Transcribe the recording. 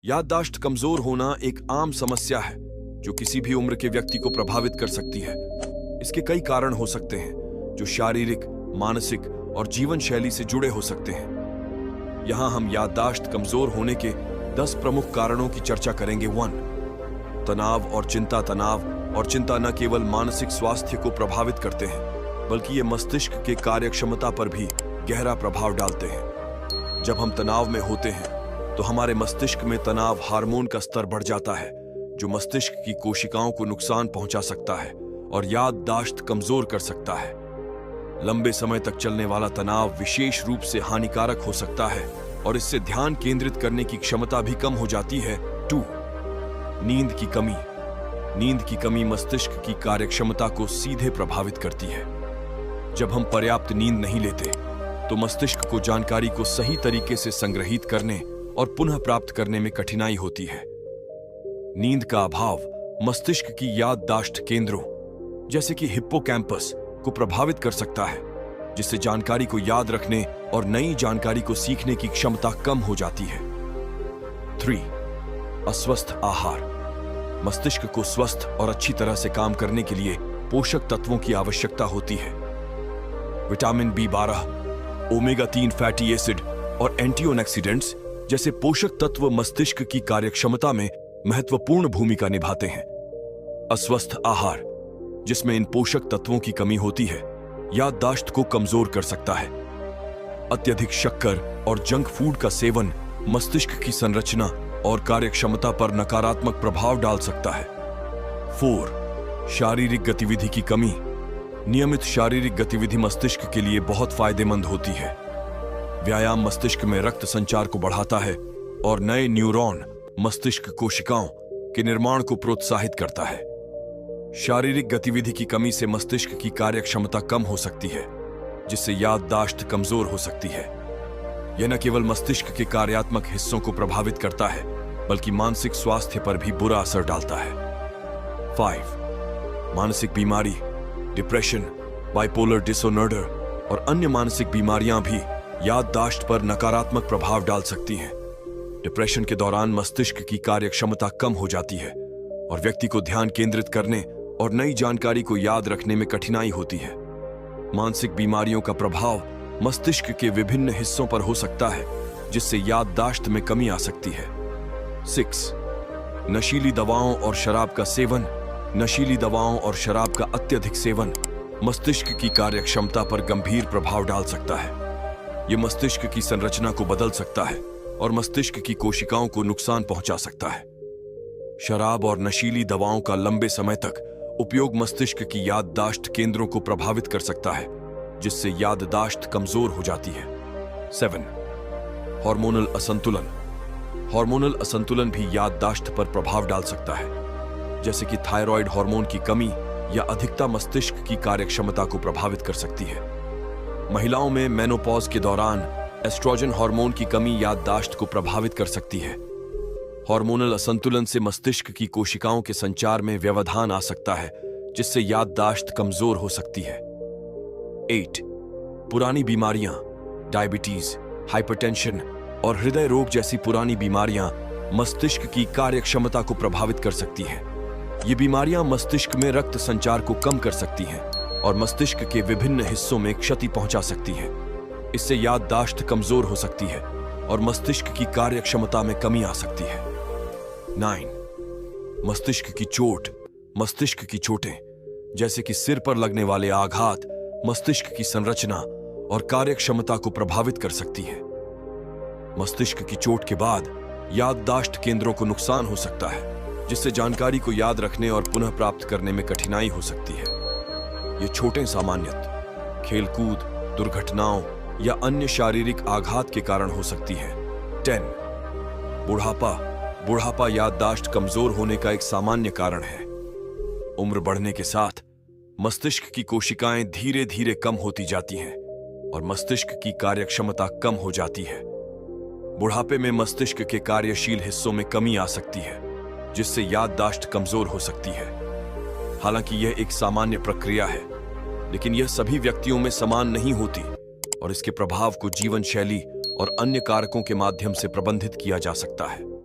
याददाश्त कमजोर होना एक आम समस्या है जो किसी भी उम्र के व्यक्ति को प्रभावित कर सकती है। इसके कई कारण हो सकते हैं जो शारीरिक, मानसिक और जीवन शैली से जुड़े हो सकते हैं। यहां हम याददाश्त कमजोर होने के 10 प्रमुख कारणों की चर्चा करेंगे। 1. तनाव और चिंता। तनाव और चिंता न केवल मानसिक स्वास्थ्य को प्रभावित करते हैं बल्कि ये मस्तिष्क के कार्यक्षमता पर भी गहरा प्रभाव डालते हैं। जब हम तनाव में होते हैं तो हमारे मस्तिष्क में तनाव हार्मोन का स्तर बढ़ जाता है जो मस्तिष्क की कोशिकाओं को नुकसान पहुंचा सकता है और याददाश्त कमजोर कर सकता है। लंबे समय तक चलने वाला तनाव विशेष रूप से हानिकारक हो सकता है और इससे ध्यान केंद्रित करने की क्षमता भी कम हो जाती है। 2. नींद की कमी। नींद की कमी मस्तिष्क की कार्यक्षमता को सीधे प्रभावित करती है। जब हम पर्याप्त नींद नहीं लेते तो मस्तिष्क को जानकारी को सही तरीके से संग्रहित करने और पुनः प्राप्त करने में कठिनाई होती है। नींद का अभाव मस्तिष्क की याददाश्त केंद्रों जैसे कि हिप्पोकैम्पस को प्रभावित कर सकता है जिससे जानकारी को याद रखने और नई जानकारी को सीखने की क्षमता कम हो जाती है। 3. अस्वस्थ आहार। मस्तिष्क को स्वस्थ और अच्छी तरह से काम करने के लिए पोषक तत्वों की आवश्यकता होती है। Vitamin B12, omega 3 fatty acid और एंटीऑक्सीडेंट्स जैसे पोषक तत्व मस्तिष्क की कार्यक्षमता में महत्वपूर्ण भूमिका निभाते हैं। अस्वस्थ आहार जिसमें इन पोषक तत्वों की कमी होती है याददाश्त को कमजोर कर सकता है। अत्यधिक शक्कर और जंक फूड का सेवन मस्तिष्क की संरचना और कार्यक्षमता पर नकारात्मक प्रभाव डाल सकता है। 4. शारीरिक गतिविधि की कमी। नियमित शारीरिक गतिविधि मस्तिष्क के लिए बहुत फायदेमंद होती है। व्यायाम मस्तिष्क में रक्त संचार को बढ़ाता है और नए न्यूरॉन मस्तिष्क कोशिकाओं के निर्माण को प्रोत्साहित करता है। शारीरिक गतिविधि की कमी से मस्तिष्क की कार्यक्षमता कम हो सकती है जिससे याददाश्त कमजोर हो सकती है। यह न केवल मस्तिष्क के कार्यात्मक हिस्सों को प्रभावित करता है बल्कि मानसिक स्वास्थ्य पर भी बुरा असर डालता है। 5. मानसिक बीमारी। डिप्रेशन, बाइपोलर डिसऑर्डर और अन्य मानसिक बीमारियां भी याददाश्त पर नकारात्मक प्रभाव डाल सकती हैं। डिप्रेशन के दौरान मस्तिष्क की कार्यक्षमता कम हो जाती है और व्यक्ति को ध्यान केंद्रित करने और नई जानकारी को याद रखने में कठिनाई होती है। मानसिक बीमारियों का प्रभाव मस्तिष्क के विभिन्न हिस्सों पर हो सकता है जिससे याददाश्त में कमी आ सकती है। 6. नशीली दवाओं और शराब का सेवन। नशीली दवाओं और शराब का अत्यधिक सेवन मस्तिष्क की कार्यक्षमता पर गंभीर प्रभाव डाल सकता है। यह मस्तिष्क की संरचना को बदल सकता है और मस्तिष्क की कोशिकाओं को नुकसान पहुंचा सकता है। शराब और नशीली दवाओं का लंबे समय तक उपयोग मस्तिष्क की याददाश्त केंद्रों को प्रभावित कर सकता है जिससे याददाश्त कमजोर हो जाती है। 7. हार्मोनल असंतुलन। हार्मोनल असंतुलन भी याददाश्त पर प्रभाव डाल सकता है जैसे कि थायराइड हार्मोन की कमी या अधिकता मस्तिष्क की कार्यक्षमता को प्रभावित कर सकती है। महिलाओं में मेनोपॉज के दौरान एस्ट्रोजन हार्मोन की कमी याददाश्त को प्रभावित कर सकती है। हार्मोनल असंतुलन से मस्तिष्क की कोशिकाओं के संचार में व्यवधान आ सकता है जिससे याददाश्त कमजोर हो सकती है। 8. पुरानी बीमारियां। डायबिटीज, हाइपरटेंशन और हृदय रोग जैसी पुरानी बीमारियां मस्तिष्क की कार्यक्षमता को प्रभावित कर सकती हैं। ये बीमारियां मस्तिष्क में रक्त संचार को कम कर सकती हैं और मस्तिष्क के विभिन्न हिस्सों में क्षति पहुंचा सकती हैं। इससे याददाश्त कमजोर हो सकती है और मस्तिष्क की कार्यक्षमता में कमी आ सकती है। 9. मस्तिष्क की चोट। मस्तिष्क की चोटें जैसे कि सिर पर लगने वाले आघात मस्तिष्क की संरचना और कार्यक्षमता को प्रभावित कर सकती है। मस्तिष्क की चोट के बाद याददाश्त केंद्रों को नुकसान हो सकता है जिससे जानकारी को याद रखने और पुनः प्राप्त करने में कठिनाई हो सकती है। ये चोटें सामान्यतः खेलकूद, दुर्घटनाओं या अन्य शारीरिक आघात के कारण हो सकती है। 10. बुढ़ापा। बुढ़ापा याददाश्त कमजोर होने का एक सामान्य कारण है। उम्र बढ़ने के साथ मस्तिष्क की कोशिकाएं धीरे धीरे कम होती जाती हैं और मस्तिष्क की कार्यक्षमता कम हो जाती है। बुढ़ापे में मस्तिष्क के कार्यशील हिस्सों में कमी आ सकती है जिससे याददाश्त कमजोर हो सकती है। हालांकि यह एक सामान्य प्रक्रिया है लेकिन यह सभी व्यक्तियों में समान नहीं होती और इसके प्रभाव को जीवन शैली और अन्य कारकों के माध्यम से प्रबंधित किया जा सकता है।